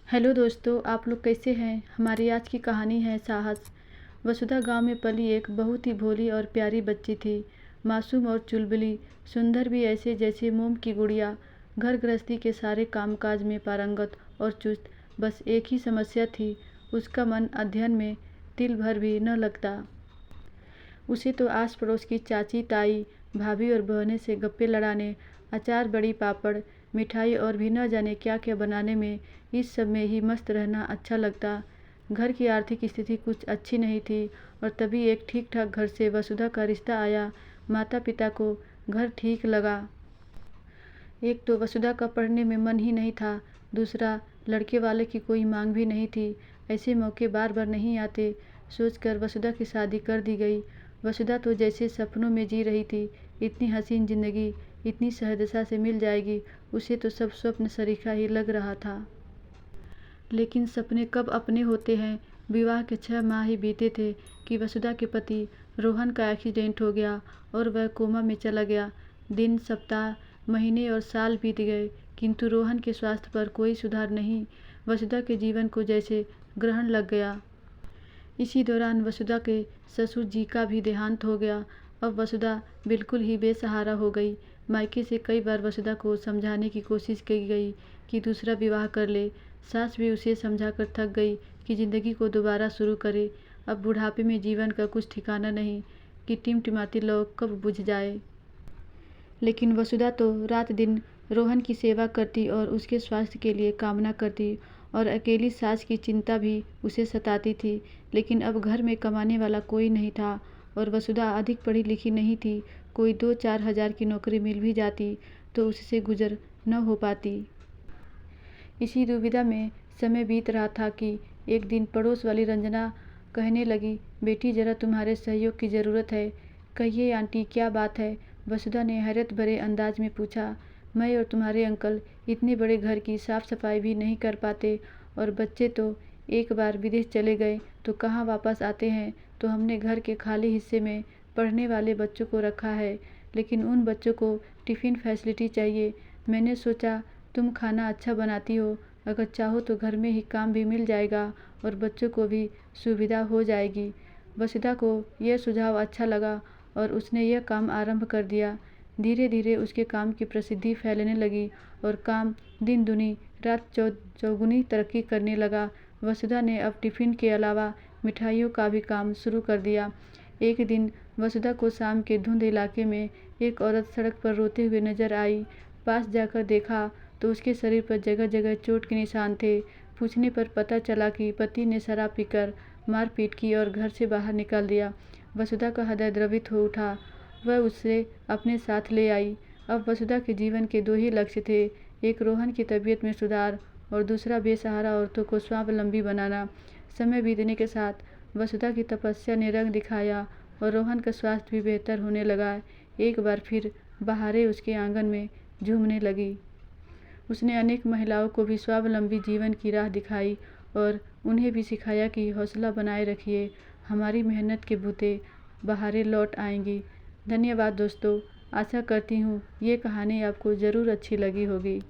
Hello दोस्तों, आप लोग कैसे हैं। हमारी आज की कहानी है साहस। वसुधा गांव में पली एक बहुत ही भोली और प्यारी बच्ची थी। मासूम और चुलबुली, सुंदर भी ऐसे जैसे मोम की गुड़िया। घर गृहस्थी के सारे कामकाज में पारंगत और चुस्त। बस एक ही समस्या थी, उसका मन अध्ययन में तिल भर भी न लगता। उसे तो आस पड़ोस की चाची, ताई, भाभी और बहनें से गप्पे लड़ाने, अचार, बड़ी, पापड़, मिठाई और भी न जाने क्या क्या बनाने में, इस सब में ही मस्त रहना अच्छा लगता। घर की आर्थिक स्थिति कुछ अच्छी नहीं थी और तभी एक ठीक ठाक घर से वसुधा का रिश्ता आया। माता पिता को घर ठीक लगा। एक तो वसुधा का पढ़ने में मन ही नहीं था, दूसरा लड़के वाले की कोई मांग भी नहीं थी। ऐसे मौके बार बार नहीं आते सोचकर वसुधा की शादी कर दी गई। वसुधा तो जैसे सपनों में जी रही थी। इतनी हसीन जिंदगी इतनी सहजता से मिल जाएगी, उसे तो सब स्वप्न सरीखा ही लग रहा था। लेकिन सपने कब अपने होते हैं। विवाह के 6 माह ही बीते थे कि वसुधा के पति रोहन का एक्सीडेंट हो गया और वह कोमा में चला गया। दिन, सप्ताह, महीने और साल बीत गए, किंतु रोहन के स्वास्थ्य पर कोई सुधार नहीं। वसुधा के जीवन को जैसे ग्रहण लग गया। इसी दौरान वसुधा के ससुर जी का भी देहांत हो गया। अब वसुधा बिल्कुल ही बेसहारा हो गई। मायके से कई बार वसुधा को समझाने की कोशिश की गई कि दूसरा विवाह कर ले। सास भी उसे समझाकर थक गई कि जिंदगी को दोबारा शुरू करे। अब बुढ़ापे में जीवन का कुछ ठिकाना नहीं कि टिमटिमाती लौ कब बुझ जाए। लेकिन वसुधा तो रात दिन रोहन की सेवा करती और उसके स्वास्थ्य के लिए कामना करती, और अकेली सास की चिंता भी उसे सताती थी। लेकिन अब घर में कमाने वाला कोई नहीं था और वसुधा अधिक पढ़ी लिखी नहीं थी। कोई 2-4 हजार की नौकरी मिल भी जाती तो उससे गुजर न हो पाती। इसी दुविधा में समय बीत रहा था कि एक दिन पड़ोस वाली रंजना कहने लगी, बेटी जरा तुम्हारे सहयोग की ज़रूरत है। कहिए आंटी, क्या बात है। वसुधा ने हैरत भरे अंदाज में पूछा। मैं और तुम्हारे अंकल इतने बड़े घर की साफ सफाई भी नहीं कर पाते और बच्चे तो एक बार विदेश चले गए तो कहाँ वापस आते हैं। तो हमने घर के खाली हिस्से में पढ़ने वाले बच्चों को रखा है, लेकिन उन बच्चों को टिफ़िन फैसिलिटी चाहिए। मैंने सोचा तुम खाना अच्छा बनाती हो, अगर चाहो तो घर में ही काम भी मिल जाएगा और बच्चों को भी सुविधा हो जाएगी। वसुधा को यह सुझाव अच्छा लगा और उसने यह काम आरंभ कर दिया। धीरे धीरे उसके काम की प्रसिद्धि फैलने लगी और काम दिन दुनी रात चौगुनी तरक्की करने लगा। वसुधा ने अब टिफ़िन के अलावा मिठाइयों का भी काम शुरू कर दिया। एक दिन वसुधा को शाम के धुंध इलाके में एक औरत सड़क पर रोते हुए नजर आई। पास जाकर देखा तो उसके शरीर पर जगह जगह चोट के निशान थे। पूछने पर पता चला कि पति ने शराब पीकर मारपीट की और घर से बाहर निकाल दिया। वसुधा का हृदय द्रवित हो उठा। वह उसे अपने साथ ले आई। अब वसुधा के जीवन के 2 ही लक्ष्य थे, एक रोहन की तबीयत में सुधार और दूसरा बेसहारा औरतों को स्वावलंबी बनाना। समय बीतने के साथ वसुधा की तपस्या ने रंग दिखाया और रोहन का स्वास्थ्य भी बेहतर होने लगा। एक बार फिर बहारें उसके आंगन में झूमने लगी। उसने अनेक महिलाओं को भी स्वावलंबी जीवन की राह दिखाई और उन्हें भी सिखाया कि हौसला बनाए रखिए, हमारी मेहनत के बूते बहारें लौट आएंगी। धन्यवाद दोस्तों। आशा करती हूँ ये कहानी आपको ज़रूर अच्छी लगी होगी।